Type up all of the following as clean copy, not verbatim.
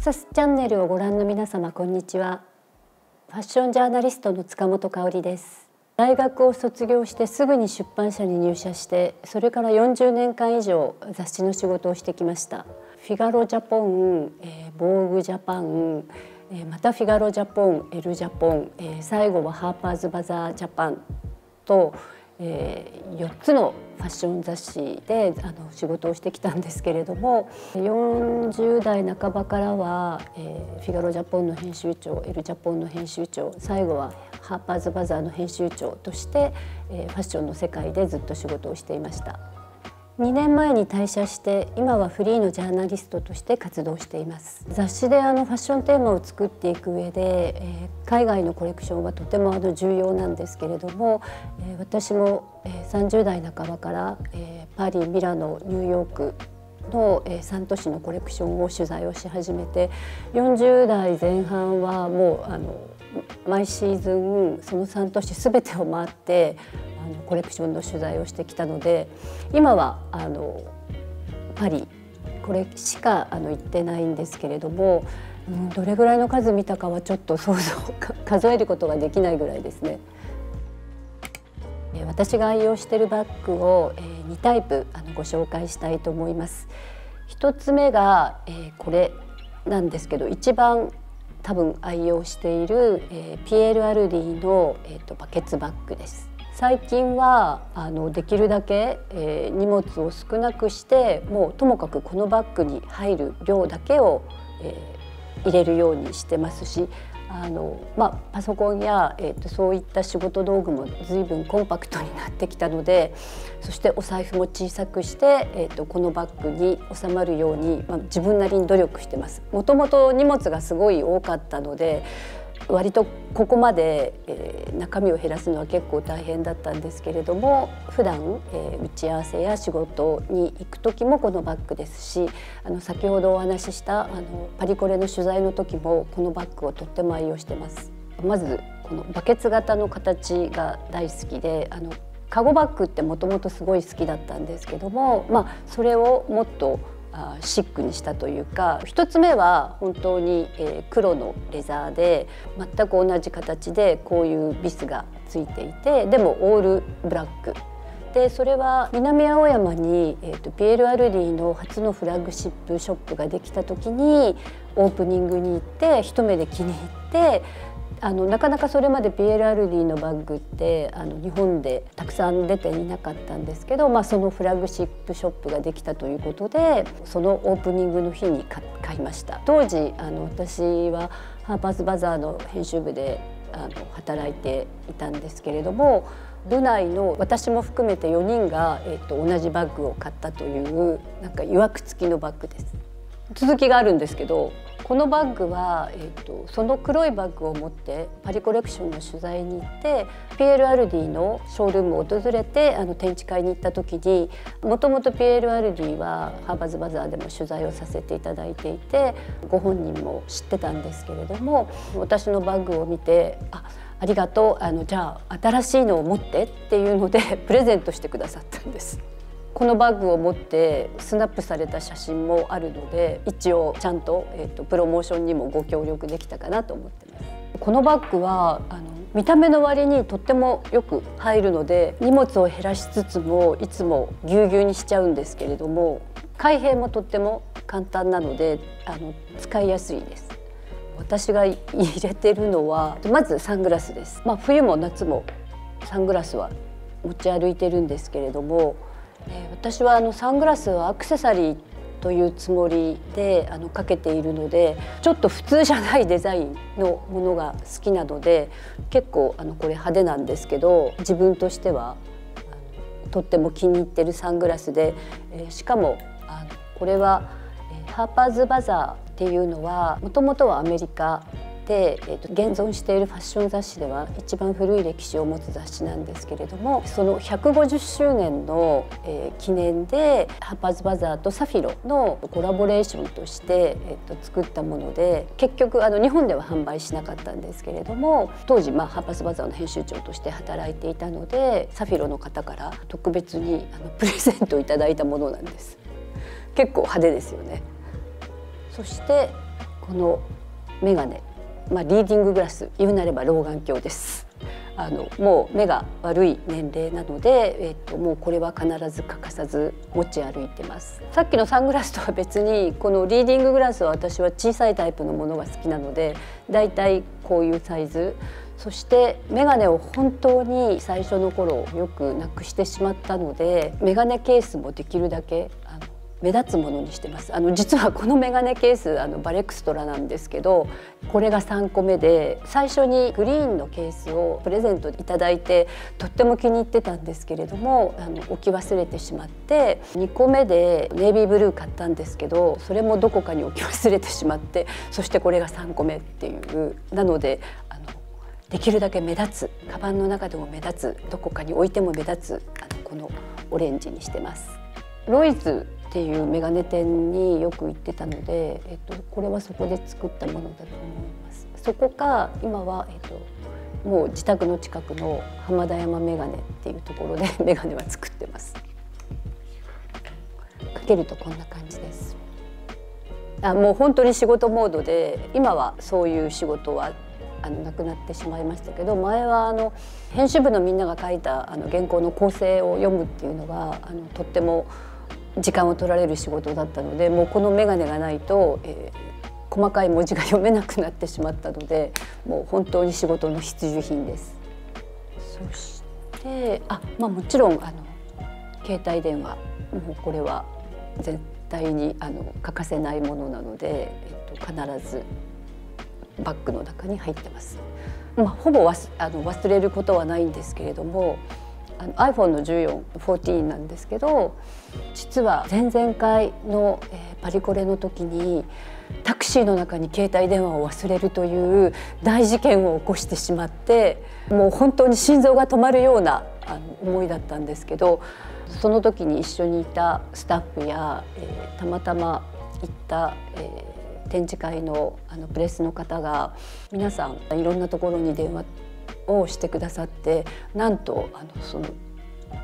サスチャンネルをご覧の皆様、こんにちは。ファッションジャーナリストの塚本香織です。大学を卒業してすぐに出版社に入社して、それから40年間以上雑誌の仕事をしてきました。フィガロジャポン、ボーグジャパン、またフィガロジャポン、エルジャポン、最後はハーパーズバザージャパンと、4つのファッション雑誌で仕事をしてきたんですけれども、40代半ばからは、フィガロジャポンの編集長、エルジャポンの編集長、最後はハーパーズバザーの編集長として、ファッションの世界でずっと仕事をしていました。2年前に退社して、今はフリーのジャーナリストとして活動しています。雑誌でファッションテーマを作っていく上で、海外のコレクションはとても重要なんですけれども、私も30代半ばから、パリ、ミラノ、ニューヨークの3都市のコレクションを取材をし始めて、40代前半はもう毎シーズンその3都市全てを回ってコレクションの取材をしてきたので、今はパリこれしか行ってないんですけれども、どれぐらいの数見たかはちょっと数えることができないぐらいですね。私が愛用しているバッグを2タイプご紹介したいと思います。1つ目がこれなんですけど、一番多分愛用しているピエール・アルディのバケツバッグです。最近はできるだけ荷物を少なくして、もうともかくこのバッグに入る量だけを入れるようにしてますし、パソコンやそういった仕事道具も随分コンパクトになってきたので、そしてお財布も小さくしてこのバッグに収まるように、自分なりに努力してます。もともと荷物がすごい多かったので、割とここまで中身を減らすのは結構大変だったんですけれども、普段打ち合わせや仕事に行く時もこのバッグですし、先ほどお話ししたパリコレの取材の時もこのバッグをとっても愛用してます。まずこのバケツ型の形が大好きで、カゴバッグってもともとすごい好きだったんですけども、それをもっとシックにしたというか、一つ目は本当に黒のレザーで全く同じ形でこういうビスがついていて、でもオールブラックで、それは南青山にピエール・アルディの初のフラッグシップショップができた時にオープニングに行って一目で気に入って、なかなかそれまでピエール・アルディのバッグって日本でたくさん出ていなかったんですけど、そのフラッグシップショップができたということで、そのオープニングの日に買いました。当時私はハーパーズバザーの編集部で働いていたんですけれども、部内の私も含めて4人が、同じバッグを買ったというなんかいわくつきのバッグです。続きがあるんですけど、このバッグは、その黒いバッグを持ってパリコレクションの取材に行って、ピエール・アルディのショールームを訪れて展示会に行った時に、もともとピエール・アルディはハーパーズバザーでも取材をさせていただいていて、ご本人も知ってたんですけれども、私のバッグを見て「ありがとう、じゃあ新しいのを持って」っていうのでプレゼントしてくださったんです。このバッグを持ってスナップされた写真もあるので、一応ちゃんと、プロモーションにもご協力できたかなと思ってます。このバッグは見た目の割にとってもよく入るので、荷物を減らしつつもいつもぎゅうぎゅうにしちゃうんですけれども、開閉もとっても簡単なので使いやすいです。私が入れてるのはまずサングラスです。冬も夏もサングラスは持ち歩いてるんですけれども、私はサングラスはアクセサリーというつもりでかけているので、ちょっと普通じゃないデザインのものが好きなので、結構これ派手なんですけど、自分としてはとっても気に入ってるサングラスで、しかもこれはハーパーズバザーっていうのはもともとはアメリカで、現存しているファッション雑誌では一番古い歴史を持つ雑誌なんですけれども、その150周年の、記念でハーパーズバザーとサフィロのコラボレーションとして、作ったもので、結局日本では販売しなかったんですけれども、当時、ハーパーズバザーの編集長として働いていたので、サフィロの方から特別にプレゼントをいただいたものなんです。結構派手ですよね。そしてこの眼鏡、リーディンググラス、言うなれば老眼鏡です。もう目が悪い年齢なので、もうこれは必ず欠かさず持ち歩いてます。さっきのサングラスとは別にこのリーディンググラスは私は小さいタイプのものが好きなので、だいたいこういうサイズ。そして眼鏡を本当に最初の頃よくなくしてしまったので、眼鏡ケースもできるだけ目立つものにしてます。実はこのメガネケースバレクストラなんですけど、これが3個目で、最初にグリーンのケースをプレゼントいただいてとっても気に入ってたんですけれども、置き忘れてしまって、2個目でネイビーブルー買ったんですけど、それもどこかに置き忘れてしまって、そしてこれが3個目っていう。なのでできるだけ目立つ、カバンの中でも目立つ、どこかに置いても目立つこのオレンジにしてます。ロイズっていうメガネ店によく行ってたので、これはそこで作ったものだと思います。そこか今は、もう自宅の近くの浜田山メガネっていうところでメガネは作ってます。かけるとこんな感じです。もう本当に仕事モードで、今はそういう仕事はなくなってしまいましたけど、前は編集部のみんなが書いた原稿の構成を読むっていうのがとっても時間を取られる仕事だったので、もうこの眼鏡がないと、細かい文字が読めなくなってしまったので、もう本当に仕事の必需品です。そしてもちろん携帯電話、もうこれは絶対に欠かせないものなので、必ずバッグの中に入ってます。ほぼ忘れることはないんですけれども、iPhone の14なんですけど、実は前々回の、パリコレの時にタクシーの中に携帯電話を忘れるという大事件を起こしてしまって、もう本当に心臓が止まるような思いだったんですけど、その時に一緒にいたスタッフや、たまたま行った、展示会のプレスの方が皆さんいろんなところに電話をしてくださって、なんとその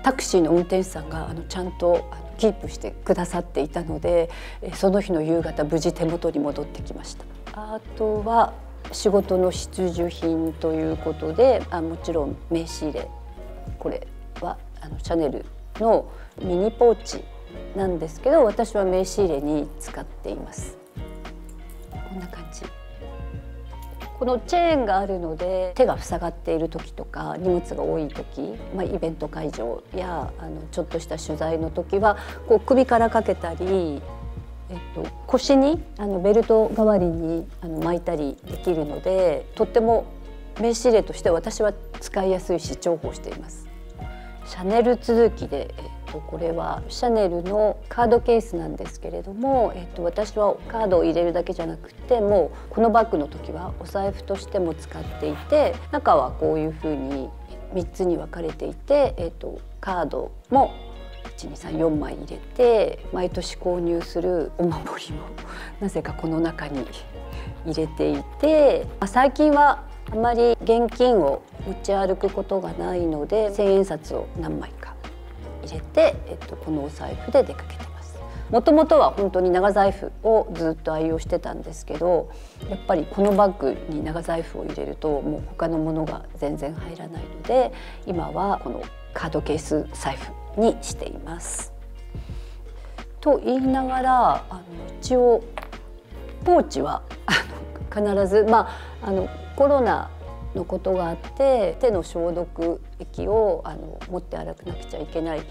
タクシーの運転手さんがちゃんとキープしてくださっていたので、その日の夕方無事手元に戻ってきました。あとは仕事の必需品ということで、もちろん名刺入れ、これはシャネルのミニポーチなんですけど、私は名刺入れに使っています。こんな感じ。このチェーンがあるので、手が塞がっている時とか荷物が多い時、イベント会場やちょっとした取材の時はこう首からかけたり、腰にベルト代わりに巻いたりできるので、とっても名刺入れとして私は使いやすいし重宝しています。シャネル続きで、これはシャネルのカードケースなんですけれども、私はカードを入れるだけじゃなくて、もうこのバッグの時はお財布としても使っていて、中はこういうふうに3つに分かれていて、カードも123、4枚入れて、毎年購入するお守りもなぜかこの中に入れていて、最近はあまり現金を持ち歩くことがないので、千円札を何枚か入れて、このお財布で出かけてます。もともとは本当に長財布をずっと愛用してたんですけど、やっぱりこのバッグに長財布を入れるともう他のものが全然入らないので、今はこのカードケース財布にしています。と言いながら一応ポーチは必ずコロナのことがあって手の消毒液を持って歩かなくちゃいけないっ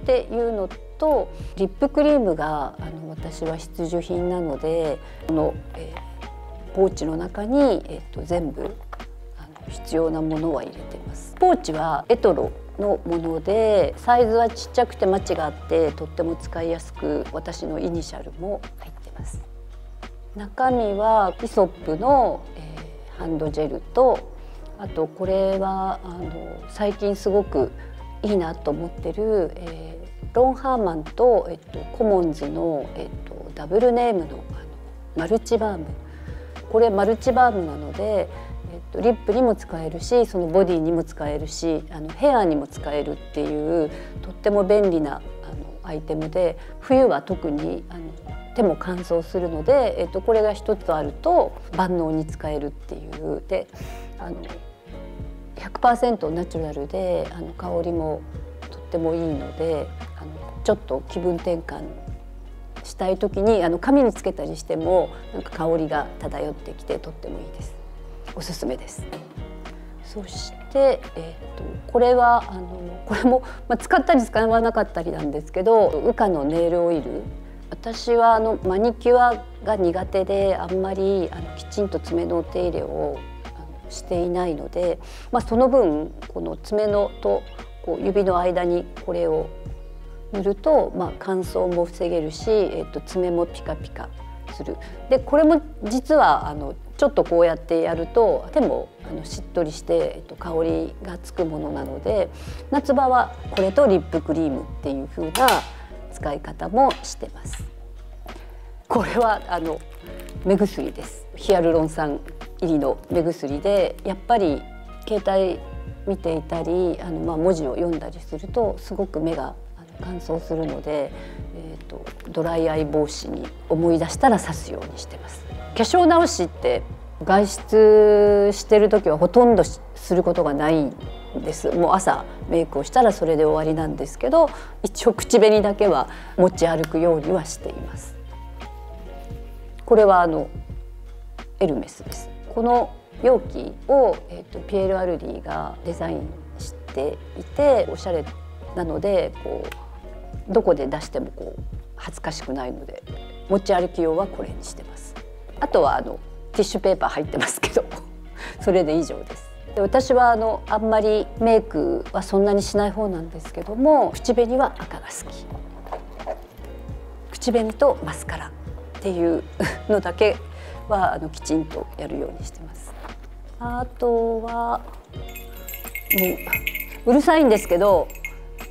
ていうのと、リップクリームが私は必需品なので、この、ポーチの中に、全部必要なものは入れています。ポーチはエトロのもので、サイズはちっちゃくてマチがあってとっても使いやすく、私のイニシャルも入ってます。中身はイソップの、ハンドジェルと、あとこれは最近すごくいいなと思ってる、ロンハーマンと、コモンズの、ダブルネームのマルチバーム。これマルチバームなので、リップにも使えるし、そのボディにも使えるし、ヘアにも使えるっていうとっても便利なアイテムで、冬は特に手も乾燥するので、これが一つあると万能に使えるっていうで100% ナチュラルで香りもとってもいいのでちょっと気分転換したい時に髪につけたりしてもなんか香りが漂ってきてとってもいいです。おすすめです。そして、これはこれも、使ったり使わなかったりなんですけどウカのネイルオイル。私はマニキュアが苦手であんまりきちんと爪のお手入れをしていないので、その分この爪のとこう指の間にこれを塗ると、乾燥も防げるし、爪もピカピカする。でこれも実はちょっとこうやってやると手もしっとりして、香りがつくものなので夏場はこれとリップクリームっていう風な使い方もしてます。これは目薬です。ヒアルロン酸入りの目薬でやっぱり携帯見ていたり文字を読んだりするとすごく目が乾燥するので、ドライアイ防止に思い出したら刺すようにしてます。化粧直しって外出してる時はほとんどすることがないんです。もう朝メイクをしたらそれで終わりなんですけど一応口紅だけは持ち歩くようにはしています。これはエルメスです。この容器を、ピエール・アルディがデザインしていておしゃれなのでどこで出しても恥ずかしくないので持ち歩き用はこれにしてます。あとはティッシュペーパー入ってますけどそれで以上です。で私はあんまりメイクはそんなにしない方なんですけども口紅は赤が好き。口紅とマスカラっていうのだけはきちんとやるようにしてます。あとはもううるさいんですけど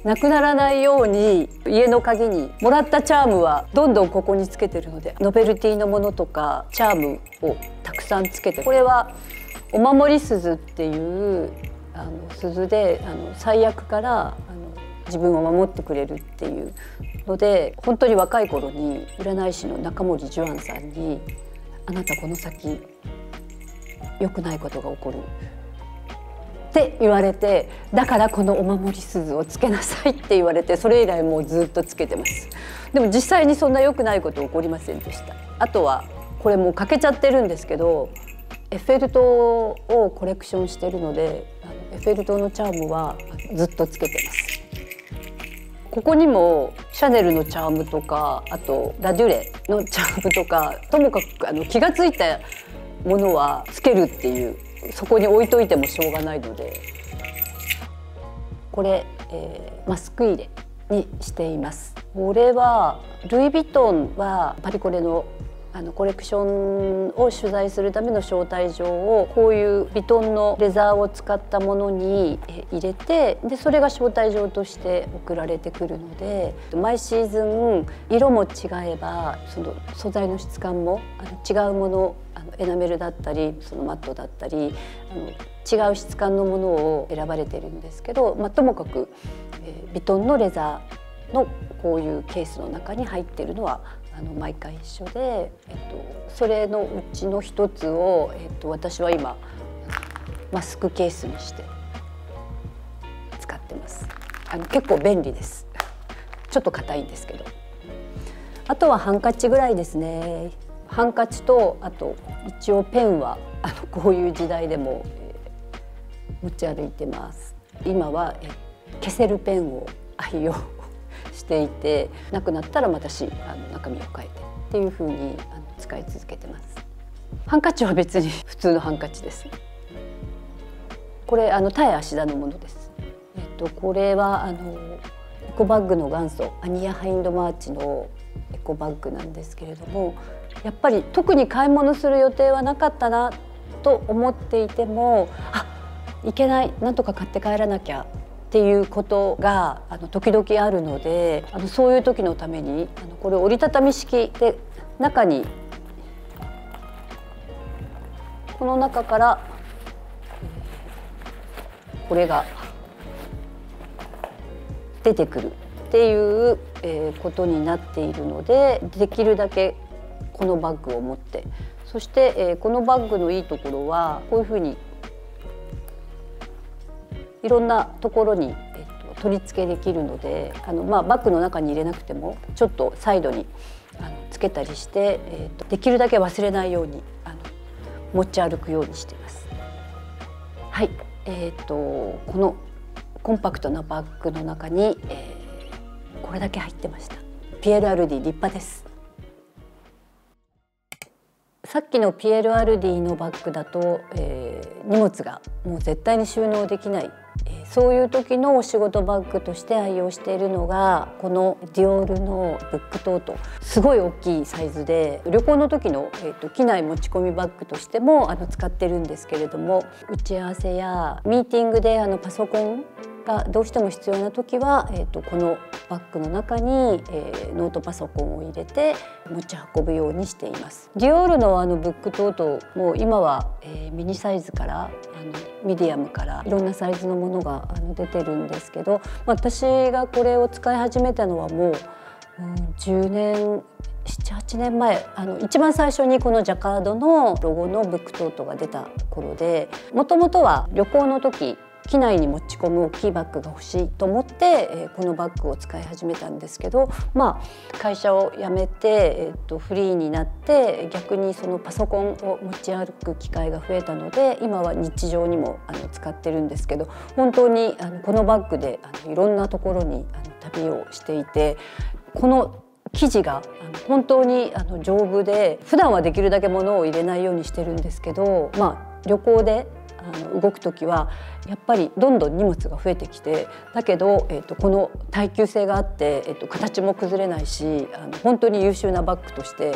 なくならないように家の鍵にもらったチャームはどんどんここにつけてるのでノベルティのものとかチャームをたくさんつけてこれはお守り鈴っていう鈴で最悪から自分を守ってくれるっていうので本当に若い頃に占い師の中森ジュアンさんに「あなたこの先良くないことが起こる」って言われてだからこのお守り鈴をつけなさいって言われてそれ以来もうずっとつけてます。でも実際にそんな良くないこと起こりませんでした。あとはこれもう欠けちゃってるんですけどエッフェル塔をコレクションしてるのでエッフェル塔のチャームはずっとつけてます。ここにもシャネルのチャームとかあとラデュレのチャームとかともかく気が付いたものはつけるっていうそこに置いといてもしょうがないのでこれ、マスク入れにしています。これはルイ・ヴィトンはパリコレのコレクションを取材するための招待状をこういうヴィトンのレザーを使ったものに入れてでそれが招待状として送られてくるので毎シーズン色も違えばその素材の質感も違うものエナメルだったりそのマットだったり違う質感のものを選ばれてるんですけど、ともかくヴィトンのレザーのこういうケースの中に入ってるのは毎回一緒で、それのうちの一つを、私は今マスクケースにして使ってます。結構便利です。ちょっと硬いんですけど。あとはハンカチぐらいですね。ハンカチとあと一応ペンはこういう時代でも、持ち歩いてます。今は消せるペンを愛用していてなくなったらまた中身を変えてっていう風に使い続けてます。ハンカチは別に普通のハンカチです。これタエ芦田のものです。これはエコバッグの元祖アニア・ハインドマーチのエコバッグなんですけれどもやっぱり特に買い物する予定はなかったなと思っていてもいけないなんとか買って帰らなきゃっていうことが時々あるのでそういう時のためにこれ折りたたみ式で中にこの中からこれが出てくるっていうことになっているので、できるだけこのバッグを持って、そして、このバッグのいいところはこういうふうにいろんなところに、取り付けできるので、バッグの中に入れなくてもちょっとサイドにつけたりして、できるだけ忘れないように持ち歩くようにしています。はい、このコンパクトなバッグの中に、これだけ入ってました。ピエール・アルディ立派です。さっきのピエール・アルディのバッグだと、荷物がもう絶対に収納できない、そういう時のお仕事バッグとして愛用しているのがこのディオールのブックトート。すごい大きいサイズで、旅行の時の、機内持ち込みバッグとしても使ってるんですけれども、打ち合わせやミーティングでパソコンがどうしても必要な時は、このバッグの中に、ノートパソコンを入れて持ち運ぶようにしています。ディオールのブックトートも今は、ミニサイズからミディアムからいろんなサイズのものが出てるんですけど、私がこれを使い始めたのはもう、10年7、8年前、一番最初にこのジャカードのロゴのブックトートが出た頃で、もともとは旅行の時機内に持ち込む大きいバッグが欲しいと思って、このバッグを使い始めたんですけど、会社を辞めて、フリーになって逆にそのパソコンを持ち歩く機会が増えたので、今は日常にも使ってるんですけど、本当にこのバッグでいろんなところに旅をしていて、この生地が本当に丈夫で、普段はできるだけ物を入れないようにしてるんですけど、旅行で動く時はやっぱりどんどん荷物が増えてきて、だけど、この耐久性があって、形も崩れないし、本当に優秀なバッグとして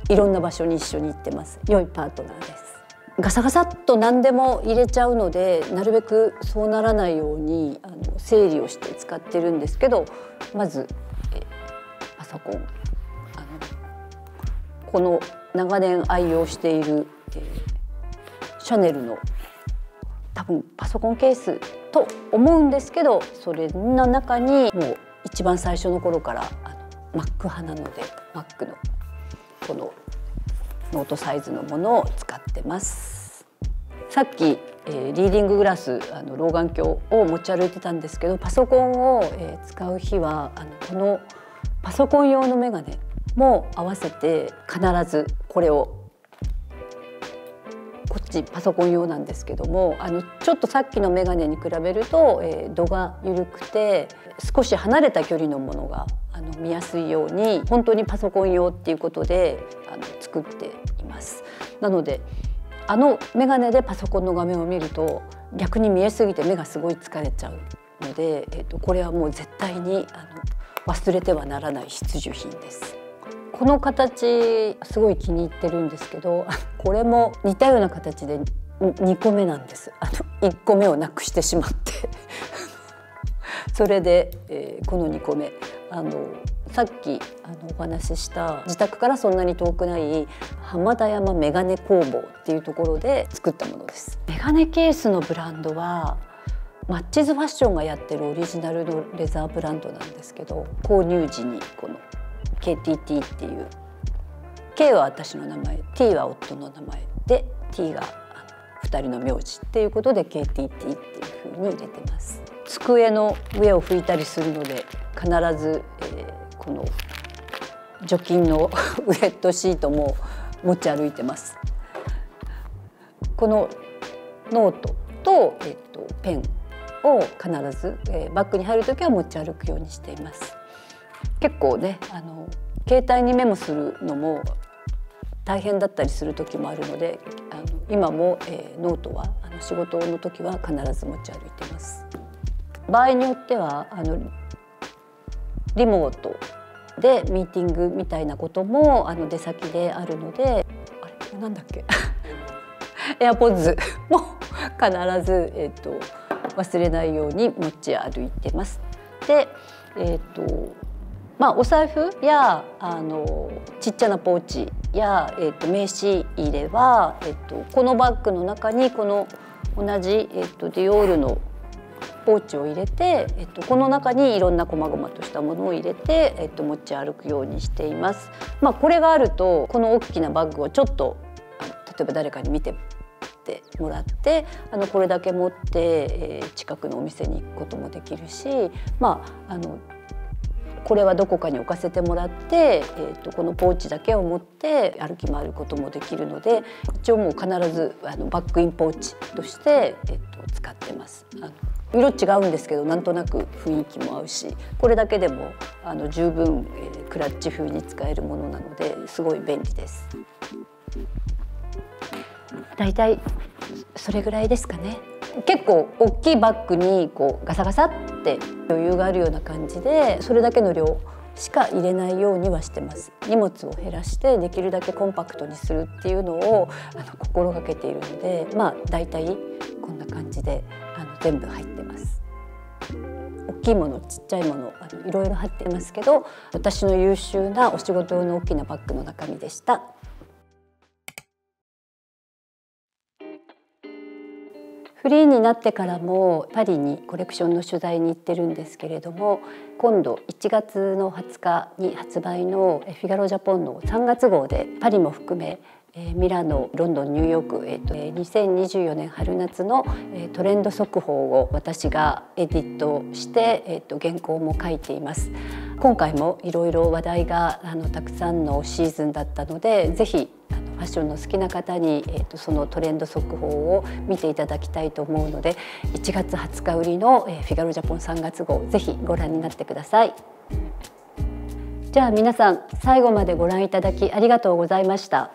いろんな場所に一緒に行ってます。良いパートナーです。ガサガサっと何でも入れちゃうので、なるべくそうならないように整理をして使ってるんですけど、まずパソコン、この長年愛用している、シャネルの多分パソコンケースと思うんですけど、それの中にもう一番最初の頃からMac派なので Mac のこのノートサイズのものを使ってます。さっき、リーディンググラス老眼鏡を持ち歩いてたんですけど、パソコンを、使う日はこのパソコン用のメガネも合わせて必ずこれを、こっちパソコン用なんですけども、ちょっとさっきのメガネに比べると、度が緩くて少し離れた距離のものが見やすいように、本当にパソコン用っていうことで作っています。なのでメガネでパソコンの画面を見ると逆に見えすぎて目がすごい疲れちゃうので、これはもう絶対に忘れてはならない必需品です。この形すごい気に入ってるんですけど、これも似たような形で2個目なんです。1個目をなくしてしまってそれで、この2個目さっきお話しした自宅からそんなに遠くない浜田山メガネ工房っていうところで作ったものです。メガネケースのブランドはマッチズファッションがやってるオリジナルのレザーブランドなんですけど、購入時にこの KTT っていう K は私の名前、T は夫の名前で T が2人の名字っていうことで KTT っていう風に入れてます。机の上を拭いたりするので必ず、この除菌のウェットシートも持ち歩いてます。このノートと、ペンを必ず、バッグに入るときは持ち歩くようにしています。結構ね携帯にメモするのも大変だったりする時もあるので、今も、ノートは仕事の時は必ず持ち歩いてます。場合によってはリモートでミーティングみたいなことも出先であるので、あれなんだっけAirPods も必ず、忘れないように持ち歩いてます。で、お財布やちっちゃなポーチや、名刺入れは、このバッグの中にこの同じ、ディオールのポーチを入れて、この中にいろんな細々としたものを入れて、持ち歩くようにしています。これがあるとこの大きなバッグをちょっと例えば誰かに見てもらってこれだけ持って、近くのお店に行くこともできるし、これはどこかに置かせてもらって、このポーチだけを持って歩き回ることもできるので、一応もう必ずバッグインポーチとして、使ってます。色違うんですけどなんとなく雰囲気も合うし、これだけでも十分、クラッチ風に使えるものなのですごい便利です。だいたいそれぐらいですかね。結構大きいバッグにこうガサガサって余裕があるような感じで、それだけの量しか入れないようにはしてます。荷物を減らしてできるだけコンパクトにするっていうのを心がけているので、だいたいこんな感じで全部入ってます。大きいものちっちゃいものいろいろ入ってますけど、私の優秀なお仕事用の大きなバッグの中身でした。フリーになってからもパリにコレクションの取材に行ってるんですけれども、今度1月の20日に発売のフィガロジャポンの3月号でパリも含めミラノ、ロンドン、ニューヨーク、2024年春夏のトレンド速報を私がエディットして、原稿も書いています。今回もいろいろ話題がたくさんのシーズンだったので、ぜひファッションの好きな方に、そのトレンド速報を見ていただきたいと思うので、1月20日売りのフィガロジャポン3月号ぜひご覧になってください。じゃあ皆さん最後までご覧いただきありがとうございました。